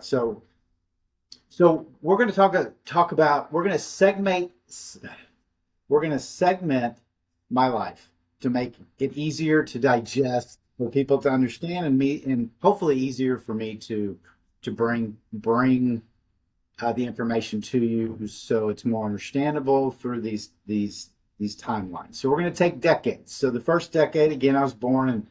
So, so we're going to talk about we're going to segment my life to make it easier to digest for people to understand and hopefully easier for me to bring the information to you so it's more understandable through these timelines. So we're going to take decades. So the first decade, again, I was born in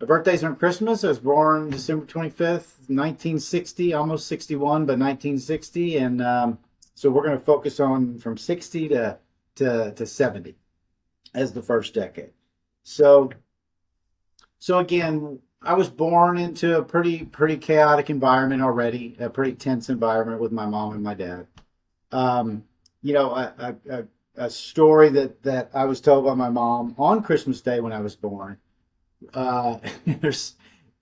my birthday's on Christmas. I was born December 25th, 1960, almost 61, but 1960. And so we're going to focus on from 60 to 70 as the first decade. So, so again, I was born into a pretty chaotic environment already, a pretty tense environment with my mom and my dad. Um, you know, a story that I was told by my mom on Christmas Day when I was born.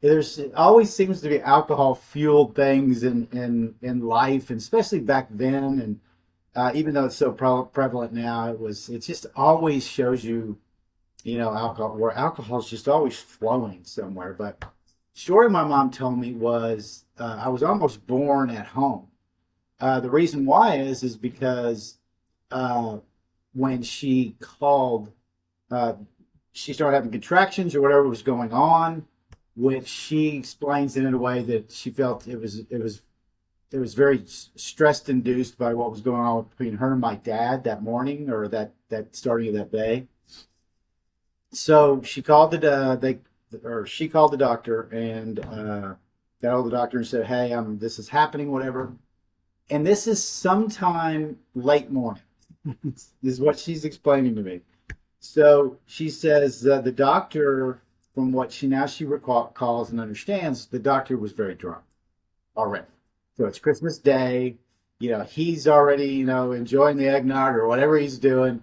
There's it always seems to be alcohol fueled things in life, and especially back then, and even though it's so prevalent now, it just always shows you, alcohol, where alcohol is just always flowing somewhere. But the story my mom told me was I was almost born at home. The reason why is because uh, when uh, she started having contractions or whatever was going on, which she explains it in a way that she felt it was very stress induced by what was going on between her and my dad that morning, or that starting of that day. So she called the doctor and got hold of the doctor and said, "Hey, this is happening, whatever." And this is sometime late morning. This is what she's explaining to me. So she says the doctor, from what she recalls and understands, the doctor was very drunk already. So it's Christmas Day. He's already, enjoying the eggnog or whatever he's doing.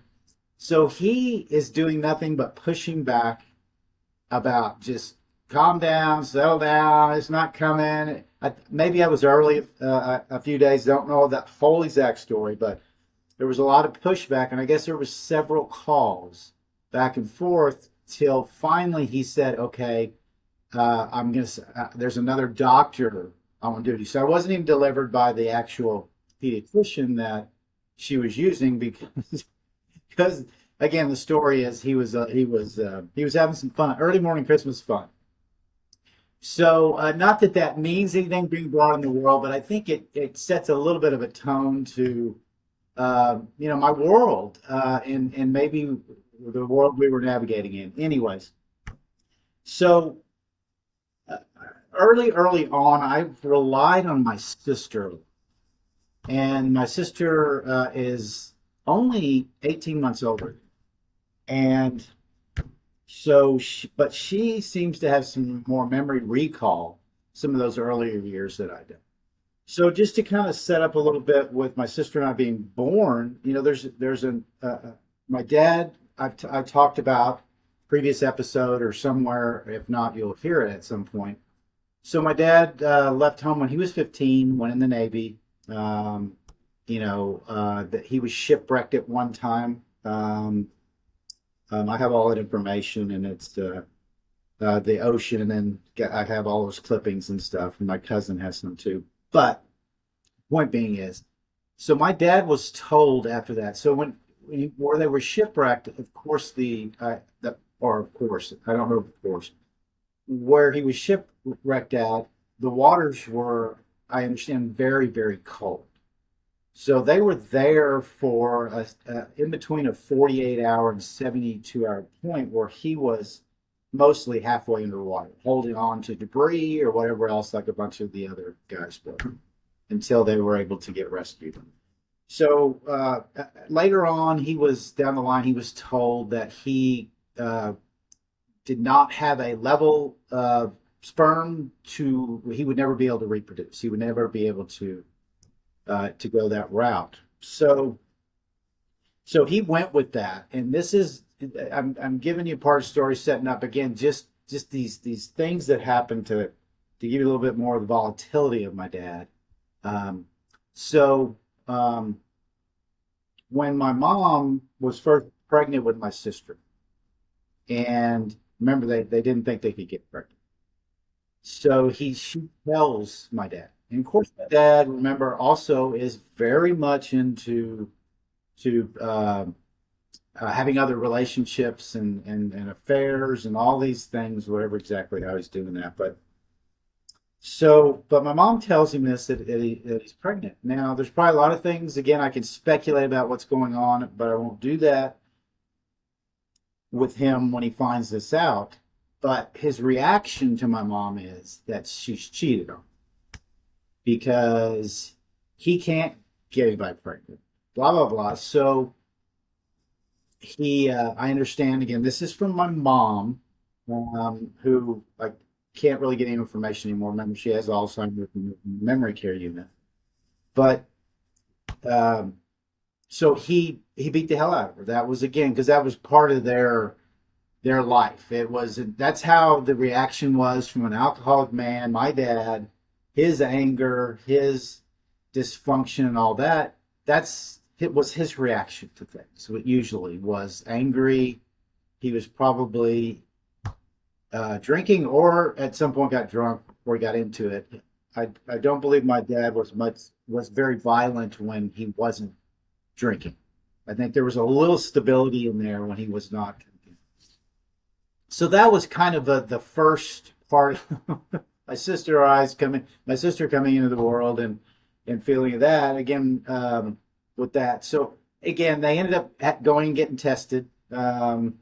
So he is doing nothing but pushing back about just calm down, settle down. It's not coming. Maybe I was early a few days. Don't know that whole exact story, but there was a lot of pushback, and I guess there was several calls back and forth till finally he said, "Okay, there's another doctor on duty." So I wasn't even delivered by the actual pediatrician that she was using because because again the story is he was having some fun, early morning Christmas fun. So not that that means anything being brought in the world, but I think it sets a little bit of a tone to my world, and maybe the world we were navigating in. Anyways, so uh, early on, I relied on my sister, and my sister is only 18 months older, and but she seems to have some more memory recall, some of those earlier years that I did. So just to kind of set up a little bit with my sister and I being born, there's my dad I talked about previous episode or somewhere. If not, you'll hear it at some point. So my dad left home when he was 15, went in the Navy. That he was shipwrecked at one time. I have all that information, and it's the ocean, and then I have all those clippings and stuff, and my cousin has some too. But point being is, so my dad was told after that. So where they were shipwrecked, of course of course I don't know, of course where he was shipwrecked at, the waters were, I understand, very very cold. So they were there for in between a 48-hour and 72-hour point where he was mostly halfway underwater, holding on to debris or whatever else, like a bunch of the other guys were, until they were able to get rescued. So later on, he was down the line. He was told that he did not have a level sperm he would never be able to reproduce. He would never be able to go that route. So he went with that, and this is I'm giving you part of the story, setting up again just these things that happened to give you a little bit more of the volatility of my dad. Um, so when my mom was first pregnant with my sister, and remember they didn't think they could get pregnant, so she tells my dad. And of course, my dad, remember, also is very much into to having other relationships and affairs and all these things, whatever exactly how he's doing that. But my mom tells him this that he's pregnant. Now, there's probably a lot of things. Again, I can speculate about what's going on, but I won't do that with him when he finds this out. But his reaction to my mom is that she's cheated on him because he can't get anybody pregnant. Blah blah blah. So I understand again. This is from my mom, who like can't really get any information anymore. Remember, she has Alzheimer's and memory care unit. But um, so he beat the hell out of her. That was again because that was part of their life. It was that's how the reaction was from an alcoholic man, my dad, his anger, his dysfunction, and all that. That's it was his reaction to things. So it usually was angry. He was probably drinking, or at some point got drunk or got into it. I don't believe my dad was very violent when he wasn't drinking. I think there was a little stability in there when he was not drinking. So that was kind of the first part of my sister coming into the world and feeling that again with that. So again, they ended up going and getting tested, and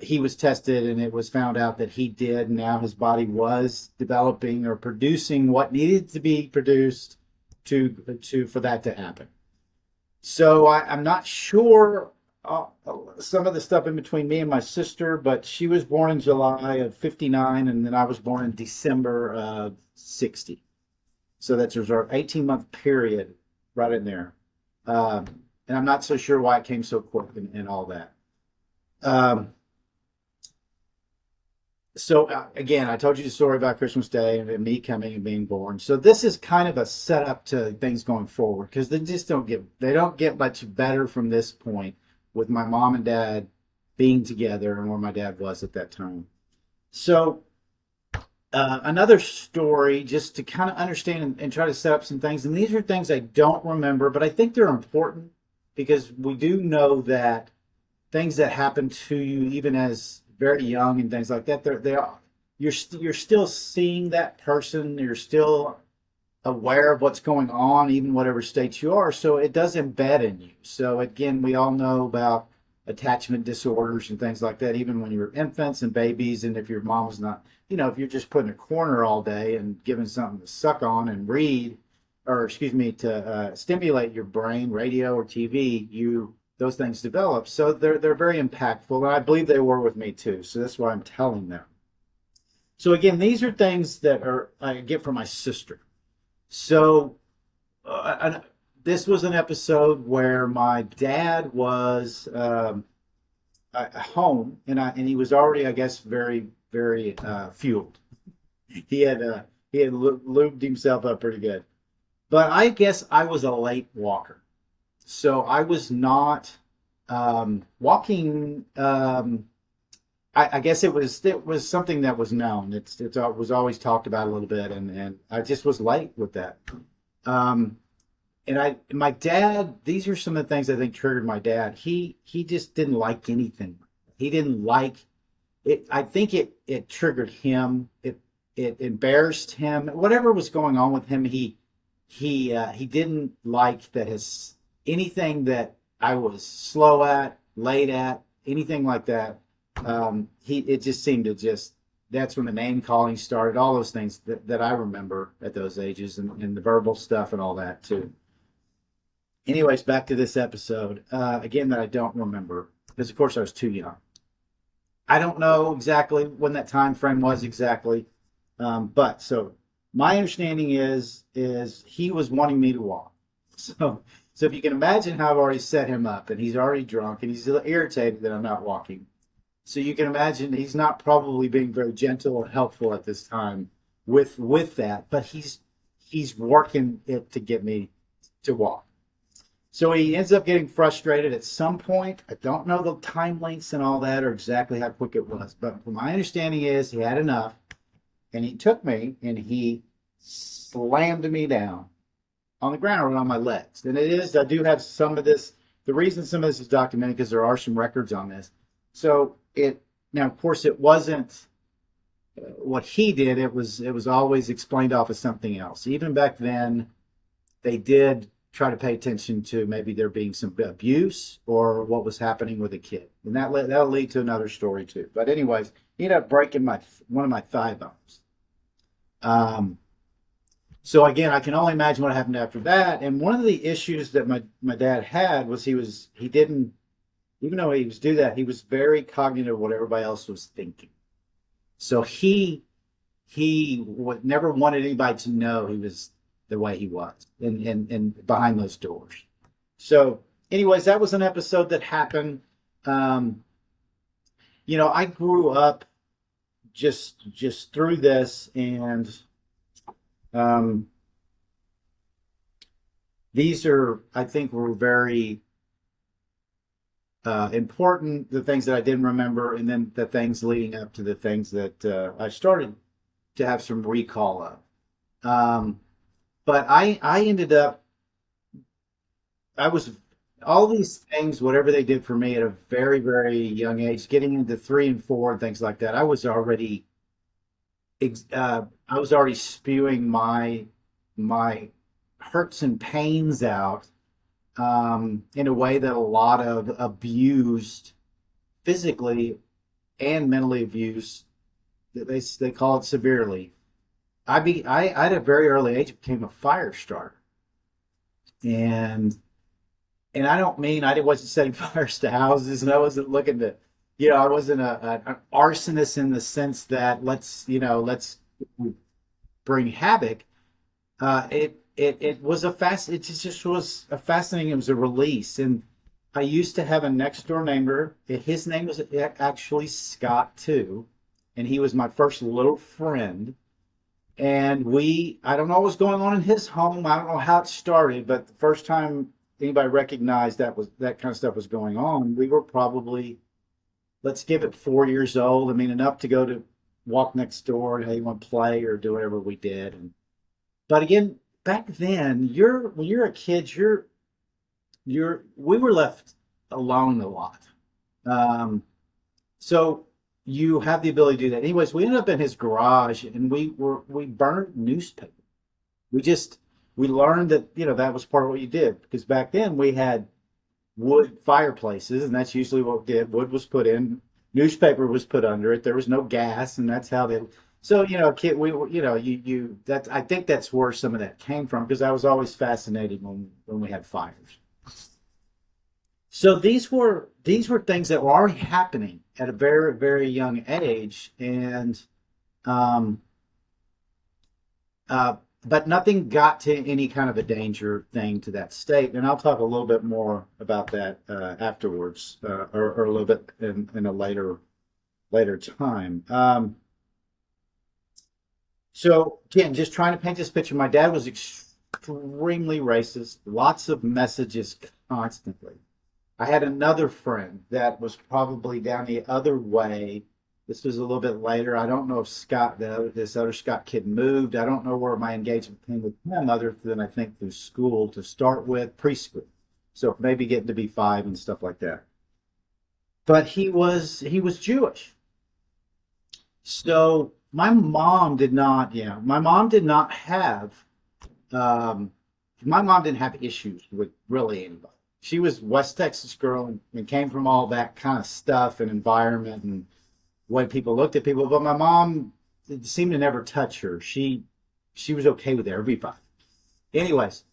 he was tested, and it was found out that he did. Now his body was developing or producing what needed to be produced to for that to happen. So I'm not sure some of the stuff in between me and my sister, but she was born in July of '59, and then I was born in December of '60. So that's our 18-month period right in there. And I'm not so sure why it came so quick and all that. Um, so again, I told you the story about Christmas Day and me coming and being born. So this is kind of a setup to things going forward because they don't get much better from this point with my mom and dad being together and where my dad was at that time. So another story just to kind of understand and try to set up some things. And these are things I don't remember, but I think they're important because we do know that things that happen to you even as very young and things like that, you're still seeing that person, you're still aware of what's going on, even whatever state you are. So it does embed in you. So again, we all know about attachment disorders and things like that, even when you're infants and babies. And if your mom's not, if you're just put in a corner all day and given something to suck on and read, or excuse me, to stimulate your brain, radio or TV, those things develop. So they're very impactful, and I believe they were with me too. So that's why I'm telling them. So again, these are things that I get from my sister. So this was an episode where my dad was at home, and he was already, I guess, very very fueled. He had lubed himself up pretty good. But I guess I was a late walker. So I was not walking. I guess it was something that was known. It was always talked about a little bit, and I just was late with that. Um, and my dad. These are some of the things I think triggered my dad. He just didn't like anything. He didn't like it. I think it triggered him. It embarrassed him. Whatever was going on with him, he didn't like that his anything that I was slow at, late at, anything like that. It just seemed to that's when the name calling started, all those things that I remember at those ages and the verbal stuff and all that too. Anyways, back to this episode, again, that I don't remember because of course I was too young. I don't know exactly when that time frame was exactly. But so my understanding is he was wanting me to walk. So if you can imagine how I've already set him up, and he's already drunk, and he's irritated that I'm not walking. So you can imagine he's not probably being very gentle or helpful at this time with that, but he's working it to get me to walk. So he ends up getting frustrated at some point. I don't know the time lengths and all that or exactly how quick it was, but my understanding is he had enough. and he took me and he slammed me down on the ground or on my legs. And it is, I do have some of this. The reason some of this is documented because there are some records on this. So it, now of course it wasn't what he did. It was always explained off as something else. Even back then, they did try to pay attention to maybe there being some abuse or what was happening with a kid, and that'll lead to another story too. But anyways, he ended up breaking my one of my thigh bones. Um, so again, I can only imagine what happened after that. And one of the issues that my dad had was he didn't, even though he was do that, he was very cognitive of what everybody else was thinking. So he would never wanted anybody to know he was the way he was and behind those doors. So anyways, that was an episode that happened. Um, I grew up just through this, and um, these are, I think, were very important, the things that I didn't remember, and then the things leading up to the things that I started to have some recall of. But I ended up, I was, all these things, whatever they did for me at a very, very young age, getting into 3 and 4 and things like that, I was already spewing my hurts and pains out in a way that a lot of abused, physically and mentally abused, they call it severely. I at a very early age became a fire starter, and I don't mean I wasn't setting fires to houses, and I wasn't looking to, I wasn't an arsonist in the sense that let's bring havoc. It was it just was a fascinating. It was a release, and I used to have a next door neighbor. His name was actually Scott too, and he was my first little friend. And I don't know what was going on in his home. I don't know how it started, but the first time anybody recognized that kind of stuff was going on, we were probably, let's give it 4 years old. I mean, enough to go to walk next door and, hey, you want to play or do whatever we did. But again, back then, when you're a kid, we were left alone a lot. So you have the ability to do that. Anyways, we ended up in his garage, and we burned newspaper. We learned that that was part of what you did, because back then we had wood fireplaces, and that's usually what we did. Wood was put in, newspaper was put under it. There was no gas, and that's how they. So kid, that I think that's where some of that came from, because I was always fascinated when we had fires. So these were things that were already happening at a very, very young age, and but nothing got to any kind of a danger thing to that state. And I'll talk a little bit more about that afterwards, or a little bit in a later time. So again, just trying to paint this picture. My dad was extremely racist, lots of messages constantly. I had another friend that was probably down the other way. This was a little bit later. I don't know if this other Scott kid moved. I don't know where my engagement came with him, other than I think through school to start with, preschool. So maybe getting to be 5 and stuff like that. But he was Jewish. So my mom did not have my mom didn't have issues with really anybody. She was West Texas girl and came from all that kind of stuff and environment and way people looked at people. But my mom seemed to never touch her. She was okay with everybody. Anyways,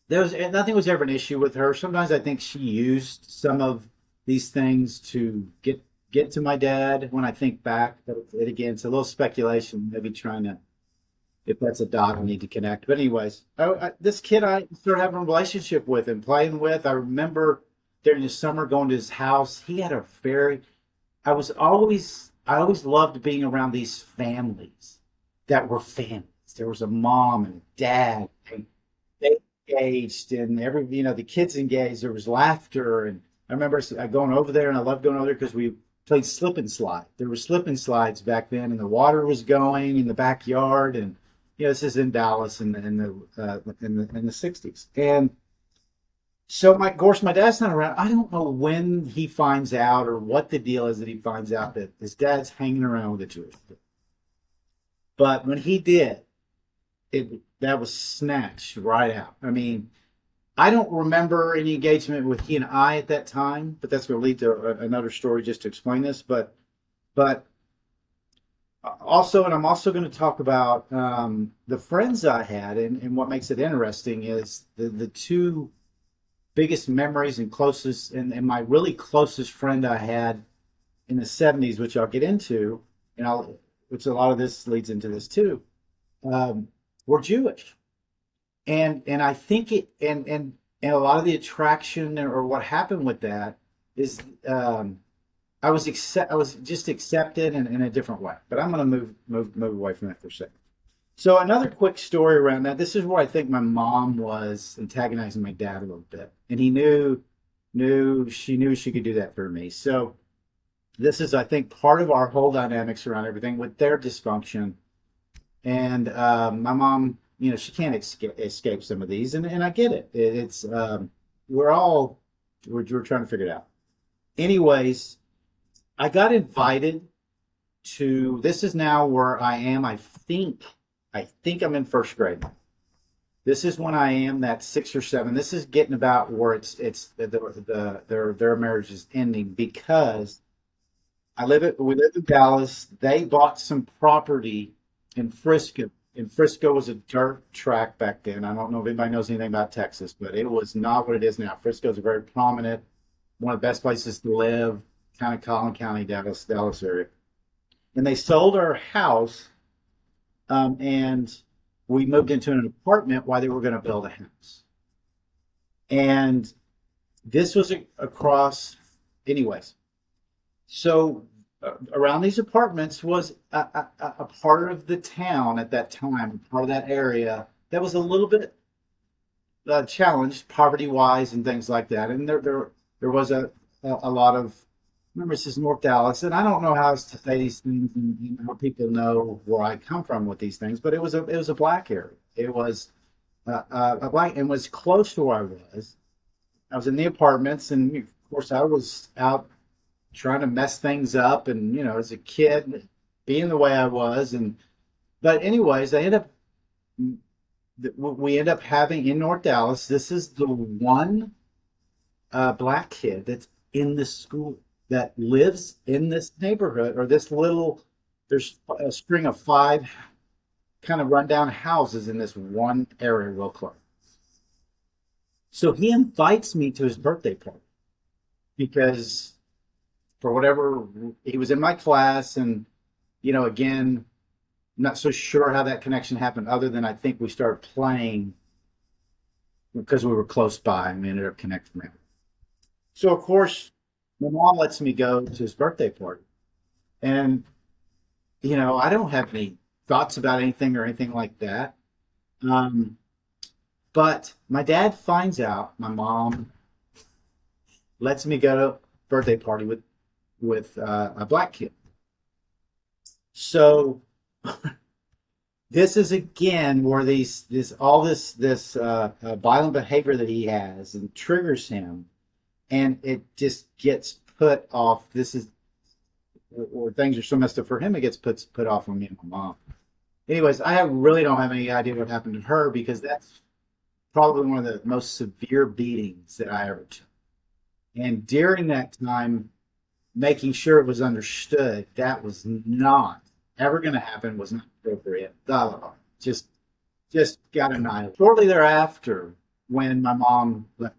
nothing was ever an issue with her. Sometimes I think she used some of these things to get to my dad. When I think back, but again, it's a little speculation. Maybe trying to, if that's a dot I need to connect. But anyways, this kid I started having a relationship with and playing with. I remember during the summer going to his house. He had I always loved being around these families that were families. There was a mom and dad, and they engaged, and the kids engaged. There was laughter, and I remember going over there, and I loved going over there because we played slip and slide. There were slip and slides back then, and the water was going in the backyard. And this is in Dallas in the '60s. And so of course, my dad's not around. I don't know when he finds out or what the deal is that he finds out that his dad's hanging around with a Jewish kid. But when he did, that was snatched right out. I mean, I don't remember any engagement with he and I at that time, but that's going to lead to another story just to explain this. But also, and I'm also going to talk about the friends I had, and what makes it interesting is the two biggest memories and closest, and my really closest friend I had in the '70s, which I'll get into, which a lot of this leads into this too, were Jewish. And I think and a lot of the attraction or what happened with that is I was just accepted in a different way. But I'm going to move away from that for a second. So another quick story around that. This is where I think my mom was antagonizing my dad a little bit, and he knew she could do that for me. So this is, I think, part of our whole dynamics around everything with their dysfunction. And my mom, she can't escape some of these, and I get it. It's we're trying to figure it out. Anyways, I got invited to. This is now where I am. I think I'm in first grade. This is when I am that 6 or 7. This is getting about where their marriage is ending because we live in Dallas. They bought some property in Frisco. And Frisco was a dirt track back then. I don't know if anybody knows anything about Texas, but it was not what it is now. Frisco is a very prominent, one of the best places to live, kind of Collin County, Dallas area. And they sold our house, and we moved into an apartment while they were going to build a house. And this was across, anyways. So around these apartments was a part of the town at that time, part of that area that was a little bit challenged poverty-wise and things like that. And there was a lot of, remember, this is North Dallas, and I don't know how else to say these things and how people know where I come from with these things, but it was a black area. It was a black, and was close to where I was. I was in the apartments, and of course I was out trying to mess things up, and as a kid, being the way I was, but anyways, we end up having in North Dallas. This is the one black kid that's in the school that lives in this neighborhood, or there's a string of 5 kind of rundown houses in this one area real close. So he invites me to his birthday party because for whatever, he was in my class, and again, not so sure how that connection happened, other than I think we started playing because we were close by, and we ended up connecting there. So of course, my mom lets me go to his birthday party, and I don't have any thoughts about anything or anything like that. But my dad finds out my mom lets me go to a birthday party with a black kid. So this is again where this violent behavior that he has and triggers him, and it just gets put off. This is or things are so messed up for him, it gets put off on me and my mom. Anyways, I really don't have any idea what happened to her, because that's probably one of the most severe beatings that I ever took. And during that time, making sure it was understood that was not ever going to happen, was not appropriate. Just got annihilated. Shortly thereafter, when my mom left,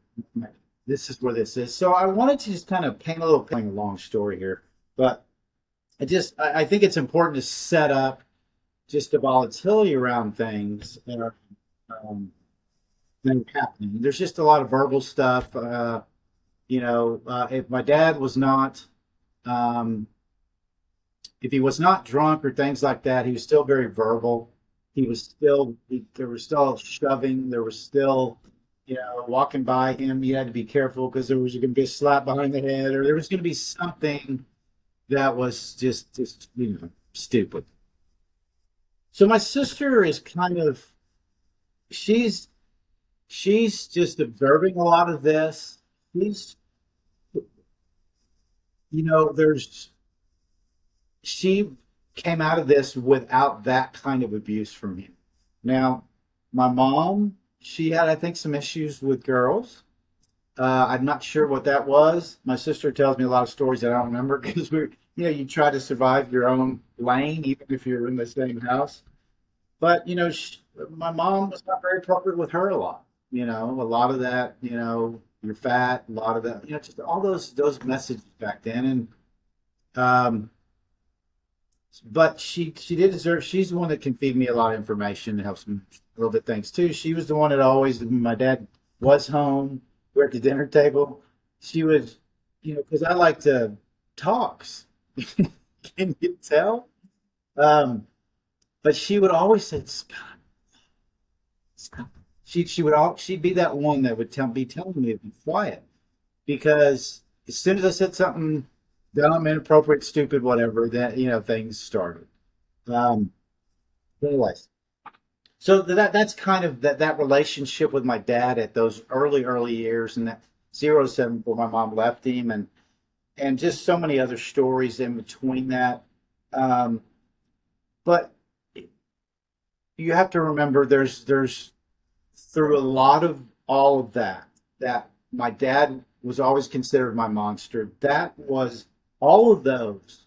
this is where this is. So I wanted to just kind of paint a long story here, but I think it's important to set up just the volatility around things that are happening. There's just a lot of verbal stuff. If my dad was not, if he was not drunk or things like that, he was still very verbal. There was still shoving. There was still, walking by him, you had to be careful because there was going to be a slap behind the head, or there was going to be something that was just stupid. So my sister is kind of she's she's just observing a lot of this. She's there's she came out of this without that kind of abuse from him. Now, my mom, she had, I think, some issues with girls. I'm not sure what that was. My sister tells me a lot of stories that I don't remember because you try to survive your own lane, even if you're in the same house. But, my mom was not very appropriate with her a lot. A lot of that, you're fat, a lot of that, just all those messages back then. And, but she did deserve. She's the one that can feed me a lot of information and helps me a little bit things too. She was the one that always, when my dad was home, we're at the dinner table. She was, because I like to talks. Can you tell? Um, but she would always say, "Scott, Scott." She'd be that one that would be telling me to be quiet because as soon as I said something dumb, inappropriate, stupid, whatever, that things started. Um, anyways, so that's kind of that relationship with my dad at those early years, and that 0 to 7 before my mom left him, and just so many other stories in between that. Um, but you have to remember, there's through a lot of all of that my dad was always considered my monster. That was all of those,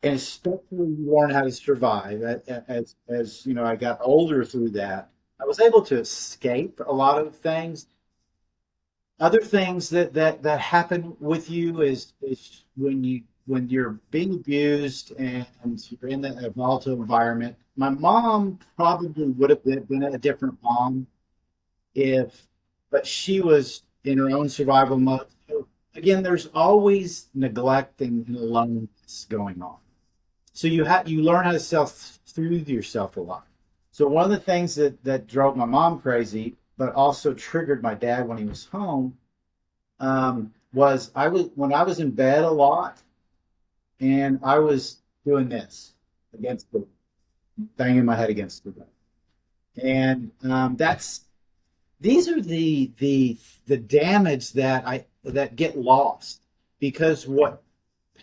and especially you learn how to survive as I got older through that. I was able to escape a lot of things. Other things that happen with you is when you're being abused and you're in a volatile environment. My mom probably would have been a different mom if, but she was in her own survival mode. So again, there's always neglect and aloneness going on. So you learn how to self-soothe yourself a lot. So one of the things that drove my mom crazy, but also triggered my dad when he was home, was I was when I was in bed a lot and I was doing this against the banging my head against the bed, and that's these are the damage that get lost because what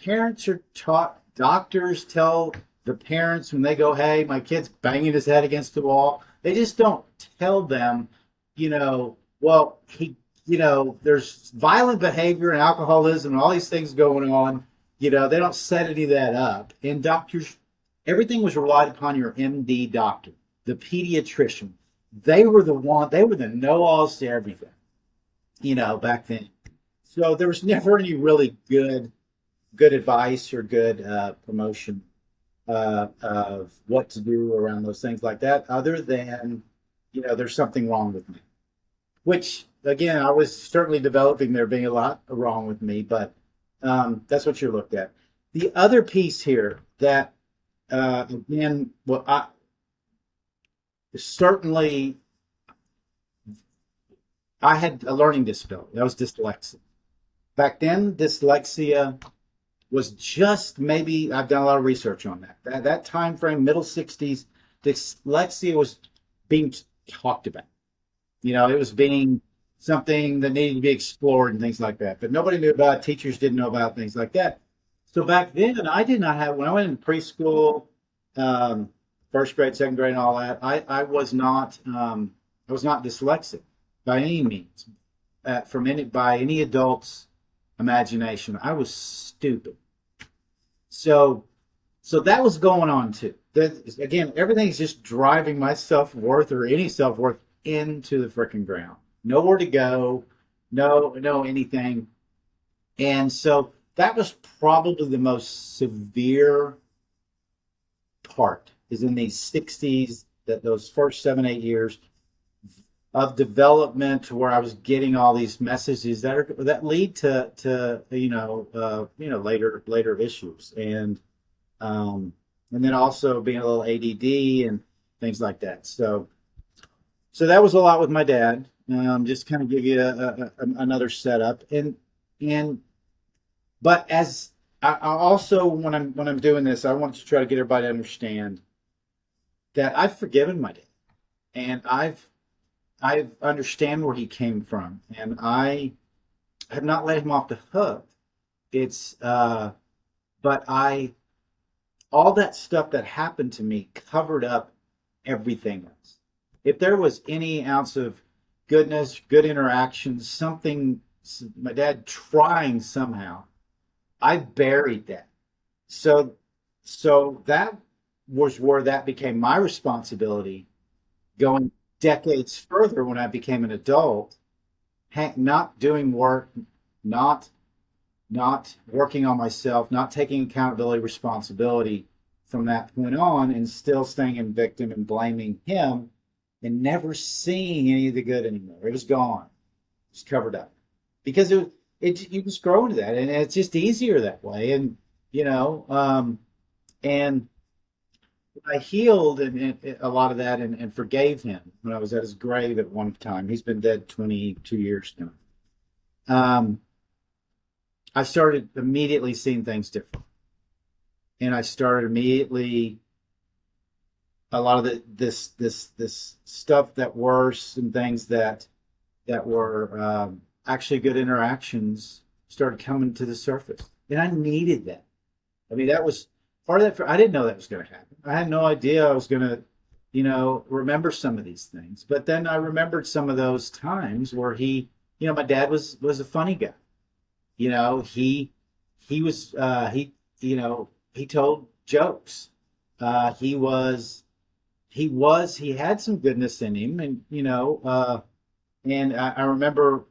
parents are taught, doctors tell the parents when they go, "Hey, my kid's banging his head against the wall." They just don't tell them, well, there's violent behavior and alcoholism and all these things going on. They don't set any of that up. And doctors, everything was relied upon your MD doctor, the pediatrician. They were the know-alls to everything, back then. So there was never any really good advice or good promotion of what to do around those things like that, other than, there's something wrong with me. Which, again, I was certainly developing there being a lot wrong with me, but that's what you're looked at. The other piece here that, again, well, I certainly I had a learning disability. That was dyslexia. Back then, dyslexia was just maybe I've done a lot of research on that. That time frame, middle '60s, dyslexia was being talked about. It was being something that needed to be explored and things like that. But nobody knew about it. Teachers didn't know about things like that. So back then, I did not have when I went in preschool, um, first grade, second grade, and all that. I was not dyslexic by any means, from any by any adult's imagination. I was stupid. So so that was going on too. That again, everything's just driving my self worth or any self worth into the freaking ground. Nowhere to go, no anything. And so that was probably the most severe part is in these '60s, that those first 7 8 years of development where I was getting all these messages that lead to later issues and then also being a little ADD and things like that. So that was a lot with my dad. Just kind of give you another setup and but as I also, when I'm doing this, I want to try to get everybody to understand that I've forgiven my dad, and I understand where he came from, and I have not let him off the hook. It's but I all that stuff that happened to me covered up everything else. If there was any ounce of goodness, good interactions, something, my dad trying somehow, I buried that. So, so that was where that became my responsibility going decades further when I became an adult, not doing work, not not working on myself, not taking accountability, responsibility from that point on, and still staying in victim and blaming him and never seeing any of the good anymore. It was gone. It was covered up because you just grow into that, and it's just easier that way. And you know, and I healed and a lot of that and forgave him when I was at his grave at one time. He's been dead 22 years now. Um, I started immediately seeing things different. And I started immediately a lot of this stuff that were some things that were actually good interactions started coming to the surface. And I needed that. I mean, that was part of that. I didn't know that was going to happen. I had no idea I was going to, remember some of these things. But then I remembered some of those times where my dad was a funny guy. He was he told jokes. He was he had some goodness in him, and I remember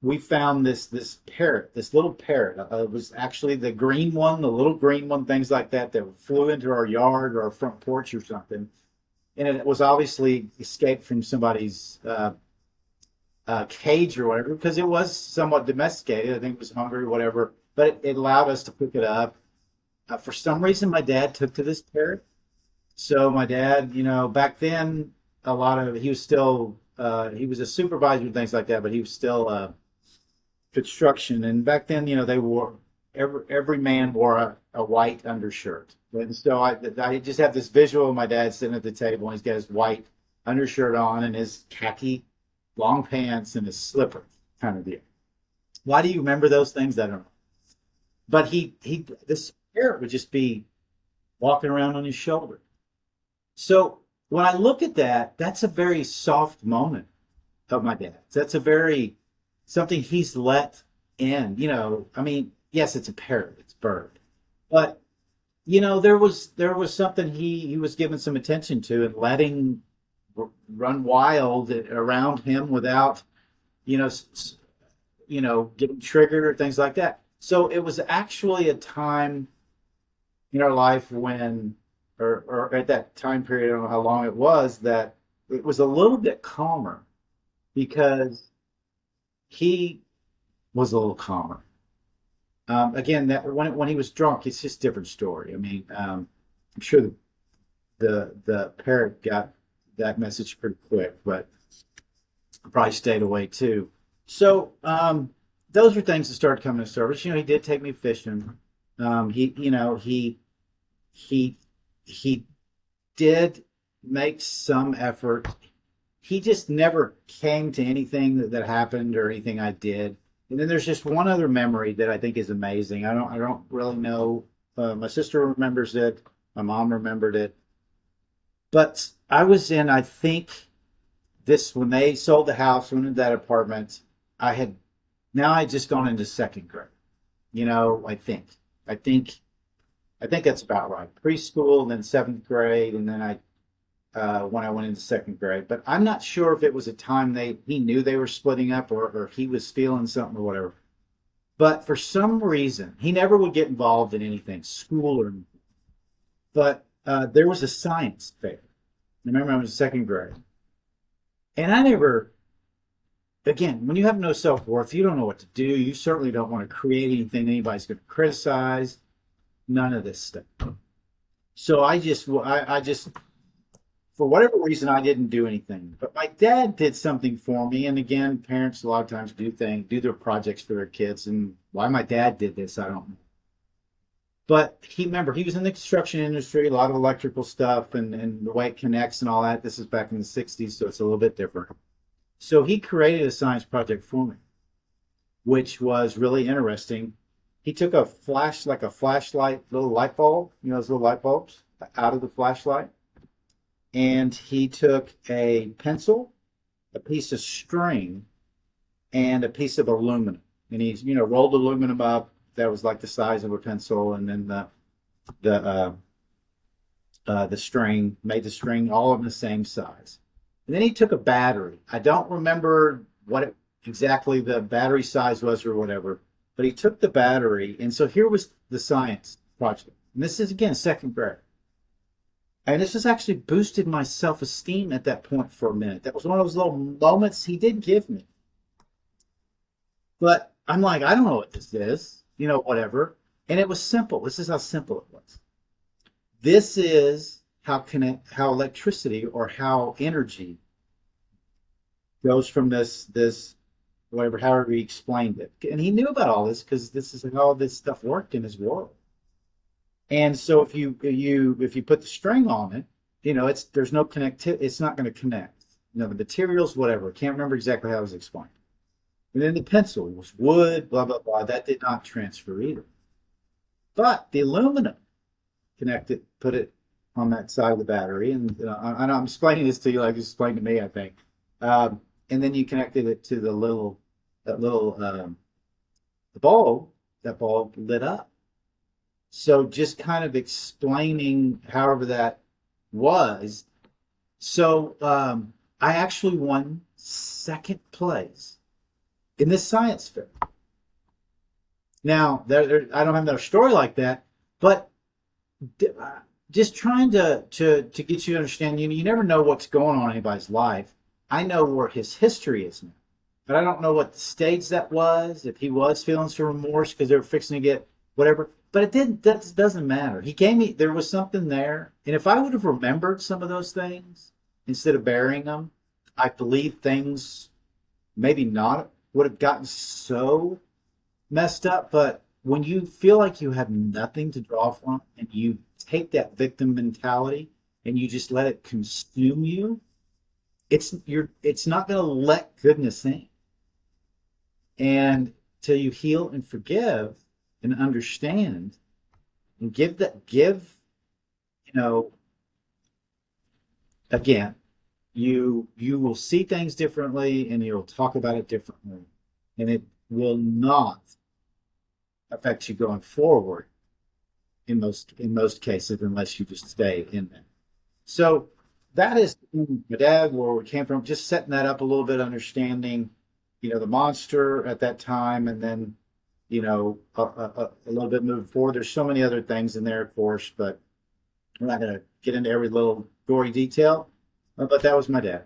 we found this parrot, this little parrot. It was actually the green one, the little green one, things like that flew into our yard or our front porch or something, and it was obviously escaped from somebody's cage or whatever, because it was somewhat domesticated. I think it was hungry or whatever, but it allowed us to pick it up. For some reason, my dad took to this parrot. So my dad, back then, he was still, he was a supervisor and things like that, but he was still construction. And back then, they wore, every man wore a white undershirt. And so I just have this visual of my dad sitting at the table, and he's got his white undershirt on and his khaki long pants and his slipper kind of deal. Why do you remember those things? I don't know. But this parrot would just be walking around on his shoulder. So when I look at that, that's a very soft moment of my dad. That's a very something he's let in. I mean, yes, it's a parrot, it's a bird, but there was something he was giving some attention to and letting run wild around him without you know getting triggered or things like that. So it was actually a time in our life when or at that time period, I don't know how long it was, that it was a little bit calmer because he was a little calmer. Again, that when he was drunk, it's just a different story. I mean, I'm sure the parrot got that message pretty quick, but I probably stayed away too. So those were things that started coming to service. He did take me fishing. He he did make some effort. He just never came to anything that happened or anything I did. And then there's just one other memory that I think is amazing. I don't really know. My sister remembers it. My mom remembered it. But I was in, I think, this when they sold the house, went into that apartment. I had I had just gone into second grade. I think. I think I think that's about right. Preschool, then seventh grade, and then when I went into second grade. But I'm not sure if it was a time he knew they were splitting up, or he was feeling something or whatever. But for some reason, he never would get involved in anything, school or anything. But there was a science fair. I remember I was in second grade, and I never. Again, when you have no self worth, you don't know what to do. You certainly don't want to create anything anybody's going to criticize. None of this stuff. So I just, for whatever reason, I didn't do anything. But my dad did something for me. And again, parents a lot of times do their projects for their kids. And why my dad did this, I don't know. But he was in the construction industry, a lot of electrical stuff and the way it connects and all that. This is back in the 60s, so it's a little bit different. So he created a science project for me, which was really interesting. He took like a flashlight, little light bulb, those little light bulbs out of the flashlight, and he took a pencil, a piece of string, and a piece of aluminum. And he, rolled aluminum up that was like the size of a pencil, and then the the string, made the string all of the same size. And then he took a battery. I don't remember exactly the battery size was or whatever, but he took the battery. And so here was the science project. And this is, again, second grade. And this has actually boosted my self-esteem at that point for a minute. That was one of those little moments he did give me. But I'm like, I don't know what this is, whatever. And it was simple. This is how simple it was. This is how electricity or how energy goes from this whatever, however he explained it. And he knew about all this because this is how all this stuff worked in his world. And so if you put the string on it, there's no connectivity. It's not going to connect. The materials, whatever. Can't remember exactly how it was explained. And then the pencil was wood, blah blah blah. That did not transfer either. But the aluminum connected, put it on that side of the battery, and I'm explaining this to you like you explained to me, I think. And then you connected it to the the bulb. That bulb lit up. So just kind of explaining however that was. So I actually won second place in this science fair. Now, I don't have another story like that, but just trying to get you to understand, you never know what's going on in anybody's life. I know where his history is now, but I don't know what stage that was, if he was feeling some remorse because they were fixing to get whatever. But that doesn't matter. There was something there. And if I would have remembered some of those things instead of burying them, I believe things maybe not would have gotten so messed up. But when you feel like you have nothing to draw from and you take that victim mentality and you just let it consume you, it's not going to let goodness in. And till you heal and forgive and understand and again, you will see things differently and you'll talk about it differently, and it will not affect you going forward in most cases unless you just stay in there. So that is my dad, where we came from, just setting that up a little bit, understanding the monster at that time, and then a little bit moving forward. There's so many other things in there, of course, but we're not going to get into every little gory detail. But that was my dad.